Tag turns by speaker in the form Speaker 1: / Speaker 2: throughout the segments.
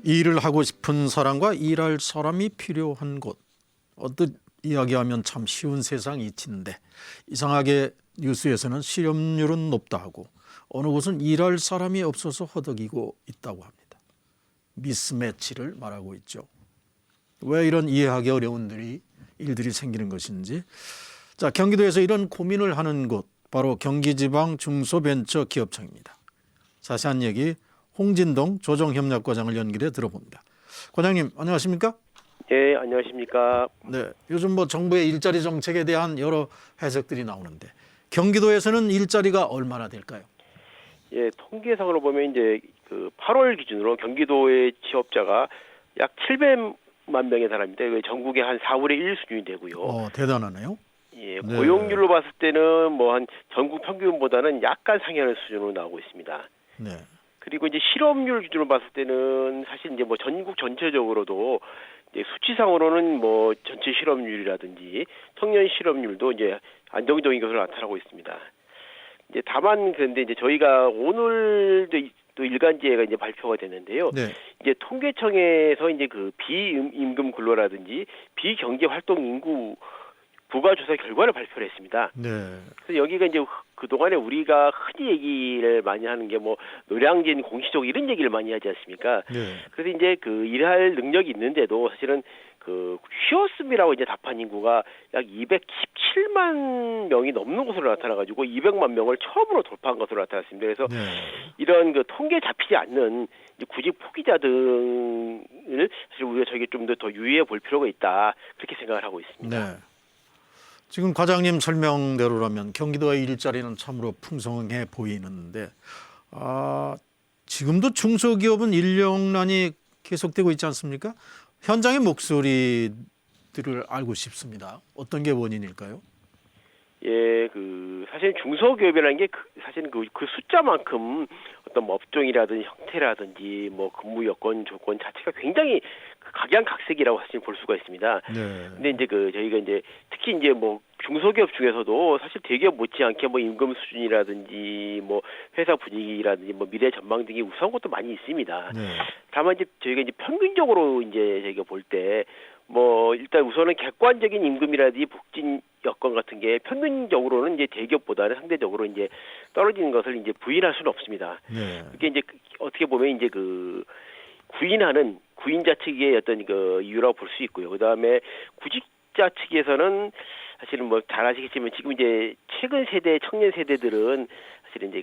Speaker 1: 일을 하고 싶은 사람과 일할 사람이 필요한 곳. 어떤 이야기하면 참 쉬운 세상이 있는데 이상하게 뉴스에서는 실업률은 높다 하고 어느 곳은 일할 사람이 없어서 허덕이고 있다고 합니다. 미스매치를 말하고 있죠. 왜 이런 이해하기 어려운 일들이 생기는 것인지. 자, 경기도에서 이런 고민을 하는 곳 바로 경기지방 중소벤처기업청입니다. 자세한 얘기 홍진동 조정협력과장을 연결해 들어봅니다. 과장님 안녕하십니까?
Speaker 2: 네, 안녕하십니까?
Speaker 1: 네, 요즘 정부의 일자리 정책에 대한 여러 해석들이 나오는데 경기도에서는 일자리가 얼마나 될까요?
Speaker 2: 예, 통계상으로 보면 이제 그 8월 기준으로 경기도의 취업자가 약 700만 명에 달합니다. 전국의 한 4분의 1 수준이 되고요.
Speaker 1: 대단하네요.
Speaker 2: 예,
Speaker 1: 네.
Speaker 2: 고용률로 봤을 때는 한 전국 평균보다는 약간 상회하는 수준으로 나오고 있습니다.
Speaker 1: 네.
Speaker 2: 그리고 이제 실업률 기준으로 봤을 때는 사실 이제 전국 전체적으로도 이제 수치상으로는 전체 실업률이라든지 청년 실업률도 이제 안정적인 것으로 나타나고 있습니다. 이제 다만 그런데 이제 저희가 오늘도 또 일간지회가 이제 발표가 됐는데요.
Speaker 1: 네.
Speaker 2: 이제 통계청에서 이제 그 비임금 근로라든지 비경제 활동 인구 부가조사 결과를 발표를 했습니다.
Speaker 1: 네.
Speaker 2: 그래서 여기가 이제 그동안에 우리가 흔히 얘기를 많이 하는 게 노량진 공시족 이런 얘기를 많이 하지 않습니까?
Speaker 1: 네.
Speaker 2: 그래서 이제 그 일할 능력이 있는데도 사실은 그 쉬었음이라고 이제 답한 인구가 약 217만 명이 넘는 것으로 나타나가지고 200만 명을 처음으로 돌파한 것으로 나타났습니다. 그래서
Speaker 1: 네.
Speaker 2: 이런 그 통계 잡히지 않는 구직 포기자 등을 사실 우리가 저게 좀 더 유의해 볼 필요가 있다 그렇게 생각을 하고 있습니다.
Speaker 1: 네. 지금 과장님 설명대로라면 경기도의 일자리는 참으로 풍성해 보이는데 지금도 중소기업은 인력난이 계속되고 있지 않습니까? 현장의 목소리들을 알고 싶습니다. 어떤 게 원인일까요?
Speaker 2: 예, 사실 중소기업이라는 게 사실은 그 숫자만큼 어떤 업종이라든지 형태라든지 근무 여건 조건 자체가 굉장히 각양각색이라고 사실 볼 수가 있습니다.
Speaker 1: 네.
Speaker 2: 근데 이제 저희가 이제 특히 이제 중소기업 중에서도 사실 대기업 못지않게 임금 수준이라든지 회사 분위기라든지 미래 전망 등이 우수한 것도 많이 있습니다.
Speaker 1: 네.
Speaker 2: 다만 이제 저희가 이제 평균적으로 이제 저희가 볼 때 일단 우선은 객관적인 임금이라든지 복지 여건 같은 게 평균적으로는 이제 대기업보다는 상대적으로 이제 떨어지는 것을 이제 부인할 수는 없습니다.
Speaker 1: 네.
Speaker 2: 그게 이제 어떻게 보면 이제 구인하는 구인자 측의 어떤 이유라고 볼 수 있고요. 그다음에 구직자 측에서는 사실은 잘 아시겠지만 지금 이제 최근 세대 청년 세대들은 사실은 이제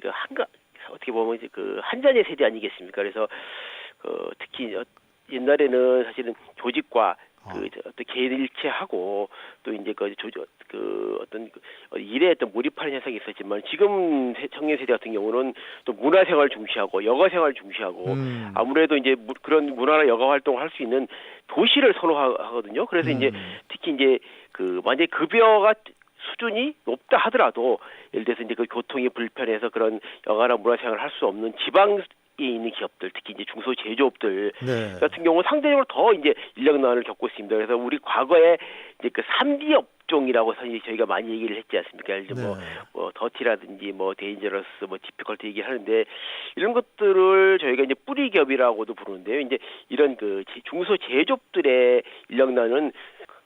Speaker 2: 어떻게 보면 이제 한자녀 세대 아니겠습니까? 그래서 특히 옛날에는 사실은 조직과 어떤 개인일체하고 또 이제 어떤 일에 어떤 몰입하는 현상이 있었지만 지금 청년 세대 같은 경우는 또 문화생활 중시하고 여가생활 중시하고 아무래도 이제 그런 문화나 여가 활동을 할 수 있는 도시를 선호하거든요. 그래서 이제 특히 이제 만약에 급여가 수준이 높다 하더라도 예를 들어서 이제 교통이 불편해서 그런 여가나 문화생활을 할 수 없는 지방 있는 기업들, 특히 이제 중소제조업들
Speaker 1: 네.
Speaker 2: 같은 경우 상대적으로 더 이제 인력난을 겪고 있습니다. 그래서 우리 과거에 이제 3D 업종이라고 저희가 많이 얘기를 했지 않습니까? 예를 들어 더티라든지 데인저러스, 디피컬트 얘기를 하는데 이런 것들을 저희가 이제 뿌리 기업이라고도 부르는데요. 이제 이런 중소제조업들의 인력난은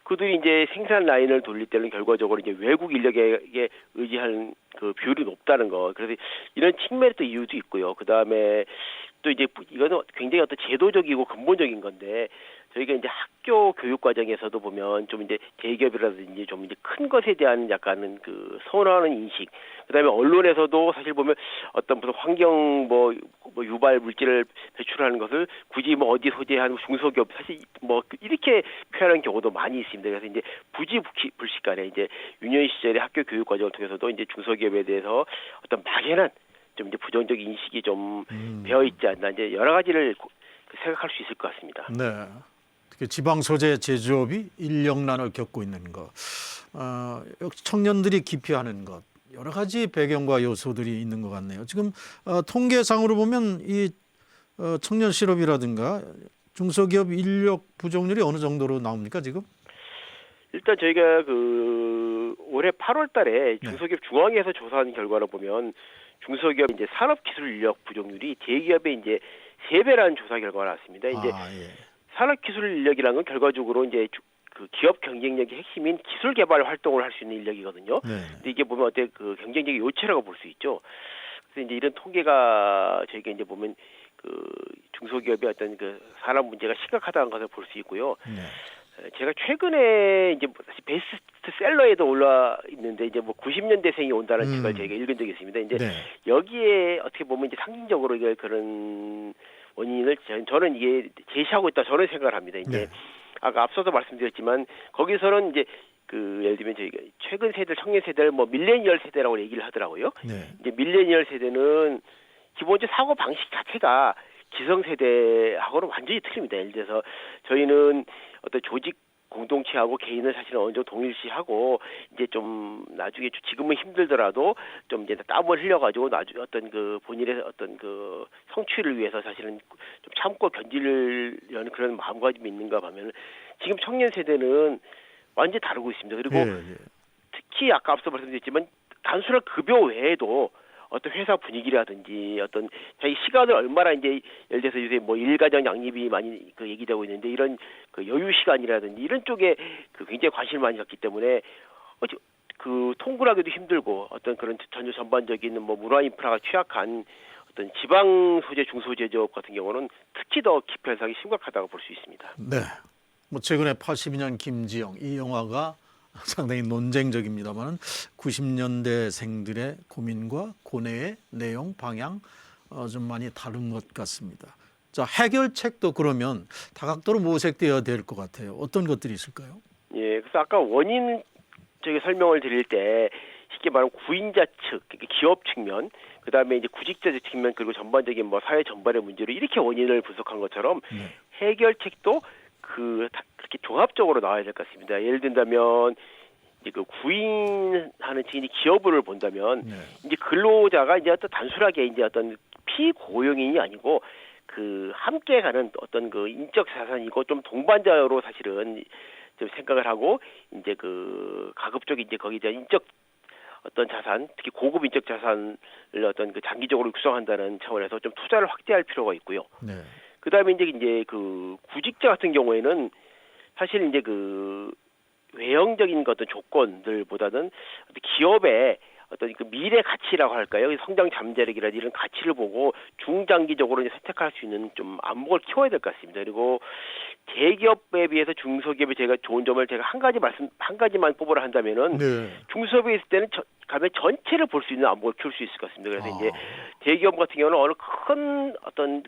Speaker 2: 그들이 이제 생산 라인을 돌릴 때는 결과적으로 이제 외국 인력에게 의지하는 비율이 높다는 거. 그래서 이런 측면의 또 이유도 있고요. 그 다음에 또 이제 이거는 굉장히 어떤 제도적이고 근본적인 건데 저희가 이제 학교 교육 과정에서도 보면 좀 이제 대기업이라든지 좀 이제 큰 것에 대한 약간은 선호하는 인식. 그다음에 언론에서도 사실 보면 어떤 무슨 환경 유발 물질을 배출하는 것을 굳이 어디 소재한 중소기업 사실 이렇게 표현하는 경우도 많이 있습니다. 그래서 이제 부지불식간에 이제 유년 시절의 학교 교육 과정을 통해서도 이제 중소기업에 대해서 어떤 막연한 좀 이제 부정적 인식이 좀 배어 있지 않나 이제 여러 가지를 생각할 수 있을 것 같습니다.
Speaker 1: 네. 특히 지방 소재 제조업이 인력난을 겪고 있는 것, 역시 청년들이 기피하는 것, 여러 가지 배경과 요소들이 있는 것 같네요. 지금 통계상으로 보면 이 청년 실업이라든가 중소기업 인력 부족률이 어느 정도로 나옵니까 지금?
Speaker 2: 일단 저희가 올해 8월달에 중소기업 중앙회에서 조사한 결과를 보면 중소기업 이제 산업기술 인력 부족률이 대기업의 이제 3배라는 조사 결과가 나왔습니다. 이제
Speaker 1: 예.
Speaker 2: 산업기술 인력이라는 건 결과적으로 이제 그 기업 경쟁력의 핵심인 기술 개발 활동을 할 수 있는 인력이거든요.
Speaker 1: 네.
Speaker 2: 근데 이게 보면 어때 그 경쟁력의 요체라고 볼 수 있죠. 그래서 이제 이런 통계가 저희가 이제 보면 그 중소기업의 어떤 그 산업 문제가 심각하다는 것을 볼 수 있고요.
Speaker 1: 네.
Speaker 2: 제가 최근에 이제 사실 베스트셀러에도 올라 있는데 이제 뭐 90년대생이 온다는 책을 저희가 읽은 적이 있습니다. 이제
Speaker 1: 네.
Speaker 2: 여기에 어떻게 보면 이제 상징적으로 이게 그런 원인을 저는 이게 제시하고 있다 저는 생각을 합니다. 이제
Speaker 1: 네.
Speaker 2: 아까 앞서도 말씀드렸지만 거기서는 이제 그 예를 들면 저희가 최근 세대 청년 세대를 뭐 밀레니얼 세대라고 얘기를 하더라고요.
Speaker 1: 네.
Speaker 2: 이제 밀레니얼 세대는 기본적으로 사고 방식 자체가 기성세대하고는 완전히 틀립니다. 예를 들어서 저희는 어떤 조직 공동체하고 개인을 사실은 어느 정도 동일시하고 이제 좀 나중에 지금은 힘들더라도 좀 이제 땀을 흘려가지고 나중에 어떤 그 본인의 어떤 그 성취를 위해서 사실은 좀 참고 견디려는 그런 마음가짐이 있는가 하면 지금 청년 세대는 완전히 다르고 있습니다. 그리고
Speaker 1: 예.
Speaker 2: 특히 아까 앞서 말씀드렸지만 단순한 급여 외에도 어떤 회사 분위기라든지 어떤 자기 시간을 얼마나 이제 예를 들어서 요새 뭐 일가정 양립이 많이 그 얘기되고 있는데 이런 그 여유 시간이라든지 이런 쪽에 그 굉장히 관심을 많이 갖기 때문에 그 통근하기도 힘들고 어떤 그런 전혀 전반적인 뭐 문화 인프라가 취약한 어떤 지방 소재 중소제조업 같은 경우는 특히 더 기표 현상이 심각하다고 볼 수 있습니다.
Speaker 1: 네. 뭐 최근에 82년 김지영 이 영화가 상당히 논쟁적입니다만 90년대생들의 고민과 고뇌의 내용 방향 좀 많이 다른 것 같습니다. 자, 해결책도 그러면 다각도로 모색되어야 될 것 같아요. 어떤 것들이 있을까요?
Speaker 2: 예, 그래서 아까 원인 저기 설명을 드릴 때 쉽게 말하면 구인자 측, 그러니까 기업 측면, 그 다음에 이제 구직자 측면 그리고 전반적인 뭐 사회 전반의 문제로 이렇게 원인을 분석한 것처럼 해결책도 그렇게 종합적으로 나와야 될 것 같습니다. 예를 든다면 이제 그 구인하는 측이 기업을 본다면 이제 근로자가 이제 어떤 단순하게 이제 어떤 피고용인이 아니고 그 함께 가는 어떤 그 인적 자산이고 좀 동반자로 사실은 좀 생각을 하고 이제 그 가급적 이제 거기 이제 인적 어떤 자산, 특히 고급 인적 자산을 어떤 그 장기적으로 육성한다는 차원에서 좀 투자를 확대할 필요가 있고요.
Speaker 1: 네.
Speaker 2: 그다음에 이제 그 구직자 같은 경우에는 사실 이제 그 외형적인 어떤 조건들보다는 어떤 기업의 어떤 그 미래 가치라고 할까요? 성장 잠재력이라든지 이런 가치를 보고 중장기적으로 이제 선택할 수 있는 좀 안목을 키워야 될 것 같습니다. 그리고 대기업에 비해서 중소기업의 제가 좋은 점을 제가 한 가지만 뽑으라 한다면은 중소기업에 있을 때는 가면 전체를 볼 수 있는 안목을 키울 수 있을 것 같습니다. 그래서 이제 대기업 같은 경우는 어느 큰 어떤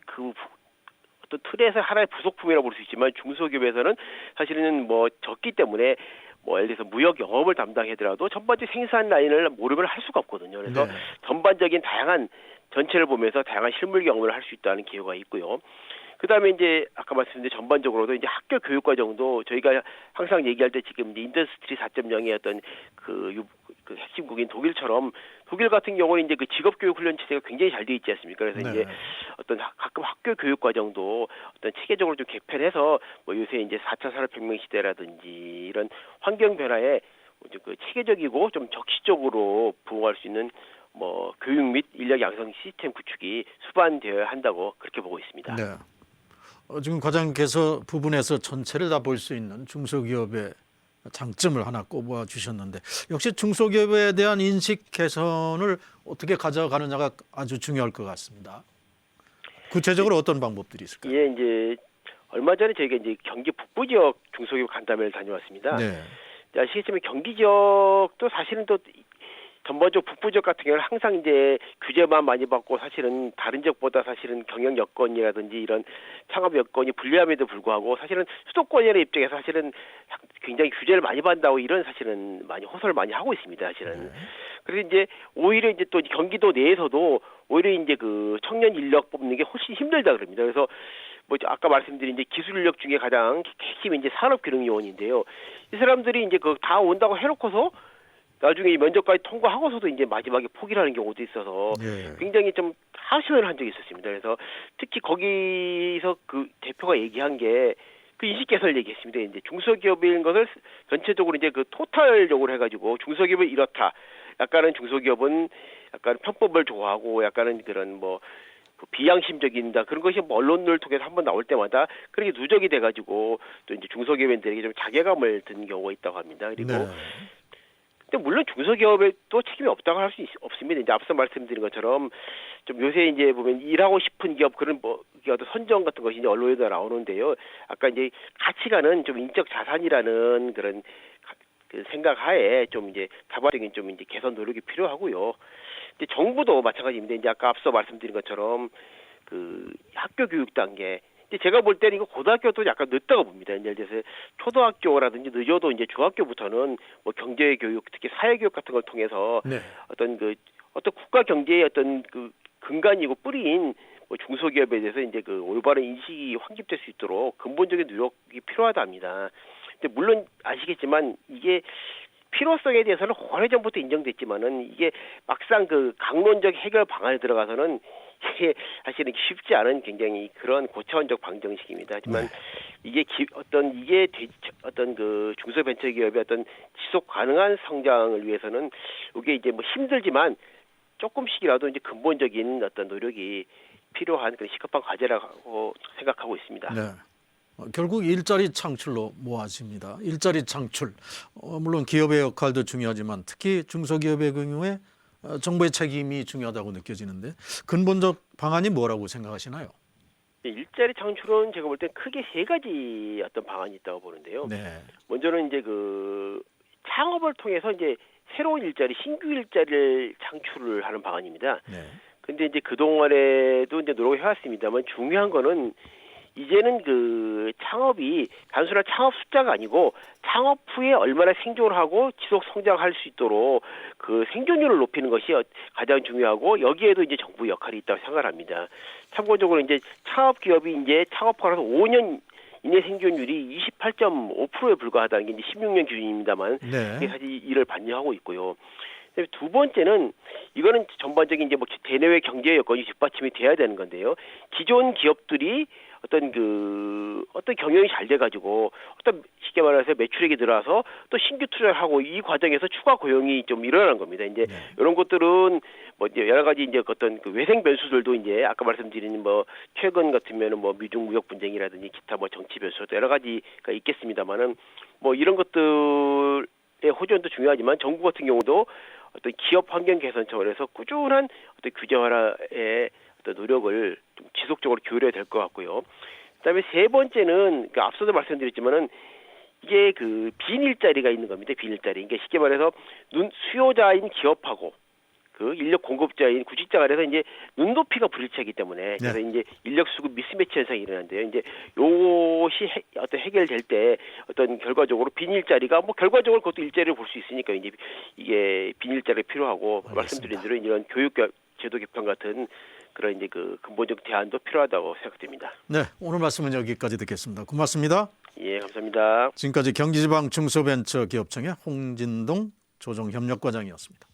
Speaker 2: 틀에서 하나의 부속품이라고 볼 수 있지만 중소기업에서는 사실은 뭐 적기 때문에 뭐 예를 들어서 무역 영업을 담당하더라도 전반적 생산 라인을 모르면 할 수가 없거든요. 그래서 전반적인 다양한 전체를 보면서 다양한 실물 경험을 할 수 있다는 기회가 있고요. 그다음에 이제 아까 말씀드린 전반적으로도 이제 학교 교육 과정도 저희가 항상 얘기할 때 지금 이제 인더스트리 4.0의 어떤 그 핵심국인 독일처럼 독일 같은 경우는 이제 그 직업 교육 훈련 체제가 굉장히 잘 돼 있지 않습니까? 그래서 이제 어떤 가끔 학교 교육 과정도 어떤 체계적으로 좀 개편해서 뭐 요새 이제 4차 산업혁명 시대라든지 이런 환경 변화에 그 체계적이고 좀 적시적으로 부응할 수 있는 뭐 교육 및 인력 양성 시스템 구축이 수반되어야 한다고 그렇게 보고 있습니다.
Speaker 1: 네. 지금 과장께서 부분에서 전체를 다 볼 수 있는 중소기업의 장점을 하나 꼽아 주셨는데 역시 중소기업에 대한 인식 개선을 어떻게 가져가느냐가 아주 중요할 것 같습니다. 구체적으로 어떤 방법들이 있을까요?
Speaker 2: 예, 이제 얼마 전에 저희가 이제 경기 북부 지역 중소기업 간담회를 다녀왔습니다.
Speaker 1: 네.
Speaker 2: 아시겠지만 경기 지역도 사실은 또 전반적으로 북부 지역 같은 경우는 항상 이제 규제만 많이 받고 사실은 다른 지역보다 사실은 경영 여건이라든지 이런 창업 여건이 불리함에도 불구하고 사실은 수도권이라는 입장에서 사실은 굉장히 규제를 많이 받는다고 이런 사실은 많이 호소를 많이 하고 있습니다. 사실은. 그래서 이제 오히려 이제 또 경기도 내에서도 오히려 이제 그 청년 인력 뽑는 게 훨씬 힘들다 그럽니다. 그래서 뭐 아까 말씀드린 이제 기술 인력 중에 가장 핵심이 이제 산업기능요원인데요. 이 사람들이 이제 그 다 온다고 해놓고서 나중에 면접까지 통과하고서도 이제 마지막에 포기를 하는 경우도 있어서 굉장히 좀 하소연을 한 적이 있었습니다. 그래서 특히 거기서 그 대표가 얘기한 게 그 인식 개선을 얘기했습니다. 이제 중소기업인 것을 전체적으로 이제 그 토탈적으로 해가지고 중소기업은 이렇다. 약간은 중소기업은 약간 편법을 좋아하고 약간은 그런 뭐 그 비양심적인다 그런 것이 뭐 언론을 통해서 한번 나올 때마다 그렇게 누적이 돼가지고 또 이제 중소기업인들에게 좀 자괴감을 드는 경우가 있다고 합니다. 그리고
Speaker 1: 네.
Speaker 2: 근데 물론 중소기업에 또 책임이 없다고 할 수 없습니다. 이제 앞서 말씀드린 것처럼 좀 요새 이제 보면 일하고 싶은 기업 그런 뭐 어떤 선정 같은 것이 이제 언론에도 나오는데요. 아까 이제 가치관은 좀 인적 자산이라는 그런 그 생각하에 좀 이제 다발적인 좀 이제 개선 노력이 필요하고요. 이제 정부도 마찬가지입니다. 이제 아까 앞서 말씀드린 것처럼 그 학교 교육 단계 이제 제가 볼 때는 이거 고등학교도 약간 늦다고 봅니다. 예를 들어서 초등학교라든지 늦어도 이제 중학교부터는 뭐 경제 교육, 특히 사회 교육 같은 걸 통해서
Speaker 1: 네.
Speaker 2: 어떤 국가 경제의 어떤 그 근간이고 뿌리인 뭐 중소기업에 대해서 이제 그 올바른 인식이 확립될 수 있도록 근본적인 노력이 필요하답니다. 근데 물론 아시겠지만 이게 필요성에 대해서는 오래전부터 인정됐지만은 이게 막상 그 강론적 해결 방안에 들어가서는 이게 사실은 쉽지 않은 굉장히 그런 고차원적 방정식입니다. 하지만 이게 어떤 그 중소벤처기업의 어떤 지속 가능한 성장을 위해서는 이게 이제 뭐 힘들지만 조금씩이라도 이제 근본적인 어떤 노력이 필요한 그런 시급한 과제라고 생각하고 있습니다.
Speaker 1: 네. 결국 일자리 창출로 모아집니다. 일자리 창출. 물론 기업의 역할도 중요하지만 특히 중소기업의 경우에 정부의 책임이 중요하다고 느껴지는데 근본적 방안이 뭐라고 생각하시나요?
Speaker 2: 일자리 창출은 제가 볼 때 크게 세 가지 어떤 방안이 있다고 보는데요.
Speaker 1: 네.
Speaker 2: 먼저는 이제 그 창업을 통해서 이제 새로운 일자리, 신규 일자리를 창출을 하는 방안입니다.
Speaker 1: 네.
Speaker 2: 근데 이제 그동안에도 이제 노력을 해왔습니다만 중요한 거는 이제는 그 창업이 단순한 창업 숫자가 아니고 창업 후에 얼마나 생존을 하고 지속 성장할 수 있도록 그 생존율을 높이는 것이 가장 중요하고 여기에도 이제 정부 역할이 있다고 생각합니다. 참고적으로 이제 창업 기업이 이제 창업하고 나서 5년 이내 생존율이 28.5%에 불과하다는 게 이제 16년 기준입니다만
Speaker 1: 네.
Speaker 2: 이게 사실 이를 반영하고 있고요. 두 번째는 이거는 전반적인 이제 뭐 대내외 경제 여건이 뒷받침이 돼야 되는 건데요. 기존 기업들이 어떤 경영이 잘 돼가지고 어떤 쉽게 말해서 매출액이 들어와서 또 신규 투자를 하고 이 과정에서 추가 고용이 좀 일어나는 겁니다. 이제 이런 것들은 뭐 이제 여러 가지 이제 어떤 그 외생 변수들도 이제 아까 말씀드린 뭐 최근 같으면은 뭐 미중 무역 분쟁이라든지 기타 뭐 정치 변수도 여러 가지가 있겠습니다만은 뭐 이런 것들의 호전도 중요하지만 정부 같은 경우도 어떤 기업 환경 개선 차원에서 꾸준한 어떤 규제 완화에 어떤 노력을 좀 지속적으로 기울여야 될 것 같고요. 그다음에 세 번째는 앞서도 말씀드렸지만은 이게 그 빈일자리가 있는 겁니다. 빈일자리. 그러니까 쉽게 말해서 수요자인 기업하고 그 인력 공급자인 구직자 간에서 이제 눈높이가 불일치하기 때문에 그래서 이제 인력 수급 미스매치 현상이 일어나는데요. 이제 요것이 어떤 해결될 때 어떤 결과적으로 빈일자리가 뭐 결과적으로 그것도 일자리를 볼 수 있으니까 이제 이게 빈일자리가 필요하고
Speaker 1: 알겠습니다.
Speaker 2: 말씀드린 대로 이런 교육 제도 개편 같은 그런 이제 그 근본적 대안도 필요하다고 생각됩니다.
Speaker 1: 네, 오늘 말씀은 여기까지 듣겠습니다. 고맙습니다.
Speaker 2: 예, 감사합니다.
Speaker 1: 지금까지 경기지방 중소벤처기업청의 홍진동 조정협력과장이었습니다.